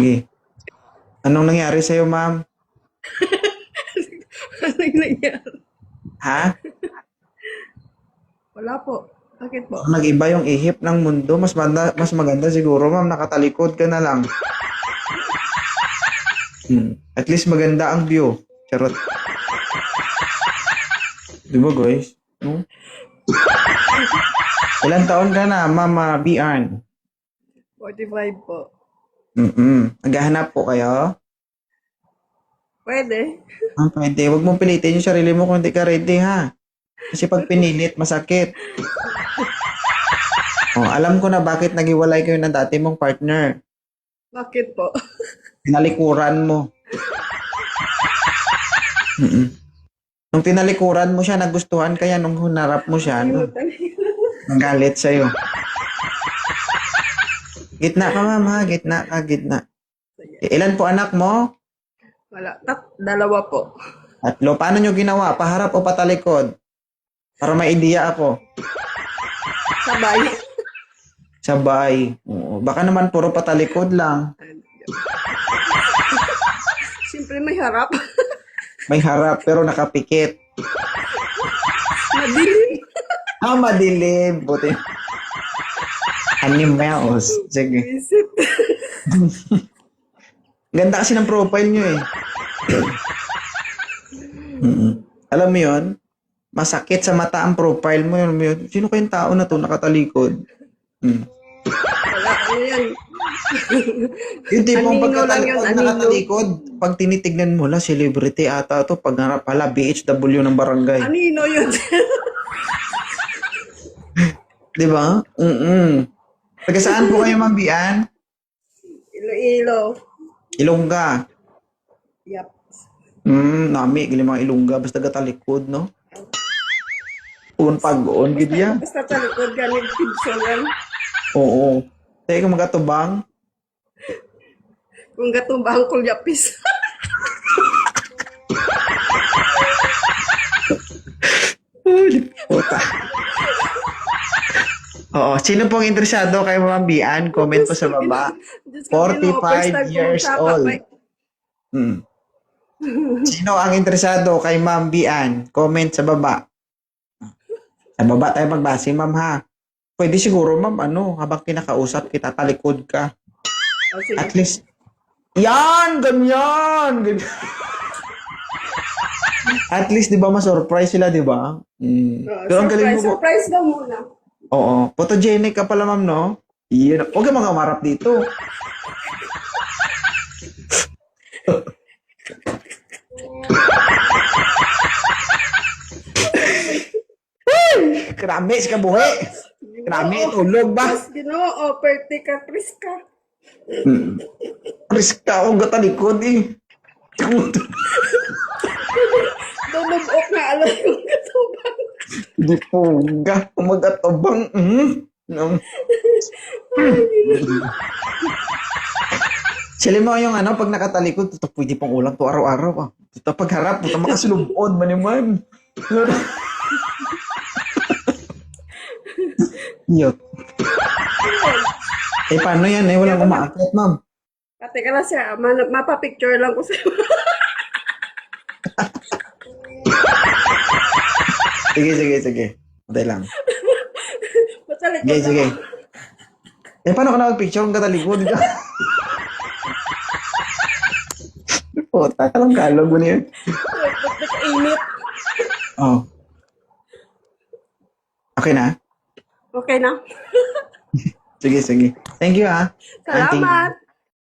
Sige. Anong nangyari sa'yo, ma'am? Ano yung nangyari? Ha? Wala po. Bakit po? Nag-iba yung ihip ng mundo. Mas maganda siguro, ma'am. Nakatalikod ka na lang. At least maganda ang view. Charot. Di ba, guys? No? Ilan taon ka na, Mama Bian? 45 po. Naghahanap po kayo? Pwede. Pwede. Huwag mong pilitin yung sarili mo kung hindi ka ready, ha? Kasi pag pinilit, masakit. Alam ko na bakit naghiwalay kayo ng dati mong partner. Bakit po? Tinalikuran mo. Nung tinalikuran mo siya, nagustuhan kaya nung hunarap mo siya, nagalit sa'yo. Gitna ka, ma'am, ha? Gitna ka, gitna. Ilan po anak mo? Wala. Dalawa po. Tatlo. Paano nyo ginawa? Paharap o patalikod? Para may idea ako. Sabay. Sabay. Oo. Baka naman puro patalikod lang. Siyempre may harap. May harap pero nakapikit. Madilim. Madilim. Buti. Animals. Sige. Visit. Ganda kasi ng profile nyo eh. Alam mo yun? Masakit sa mata ang profile mo yun. Sino kayong tao na to nakatalikod? Wala. Ano yan? Yung tipong Anino lang yun, anino. nakatalikod, pag tinitignan mo la, celebrity ata to, pag harap pala, BHW ng barangay. Anino yun? Di ba? Taga saan po kayo, Ma'am Bian? Iloilo. Ilongga. Yep. Nami, gili mga Ilongga, basta gatalikod, no? Pag-on, gidya. Basta talikod ka ng pigsolan. Oo. Tayo ka magatubang. Kung gatumbang kulyapis. Puta. Oo. Sino pong interesado kay Ma'am Bian? Comment po sa baba. 45 years old. Sino ang interesado kay Ma'am Bian? Comment sa baba. Sa baba tayo magbase, ma'am, ha? Pwede siguro, ma'am, habang kinakausap kita, talikod ka. At least, yan! Ganyan! At least, di ba, ma-surprise sila, di ba? Pero ang galing mo po. Surprise daw muna. Oo. Photogenic ka pala, ma'am, no? Yan. Huwag ka mga marap dito. Krami, si kabuhi. Krami, tulog ba? Ginoo, perte ka, Chris ka. Risk ka akong gatalikod eh. Dumubok na alam yung katubang. Di po ga. Umagatobang. Sila mo yung pag nakatalikod, ito pwede pang ulam to araw-araw. Ito pagharap, ito makasulubod man naman. Yot. Paano yan eh? Walang umaakit, ma'am. Pati ka na siya, mapapicture lang ko sa'yo. Sige. Patay lang. Matalik Sige. Paano ka nakapicture kung katalikod? Puta ka lang kalog mo niya. Init. Oh. Okay na? Okay na. Sige. Thank you, ha. Salamat.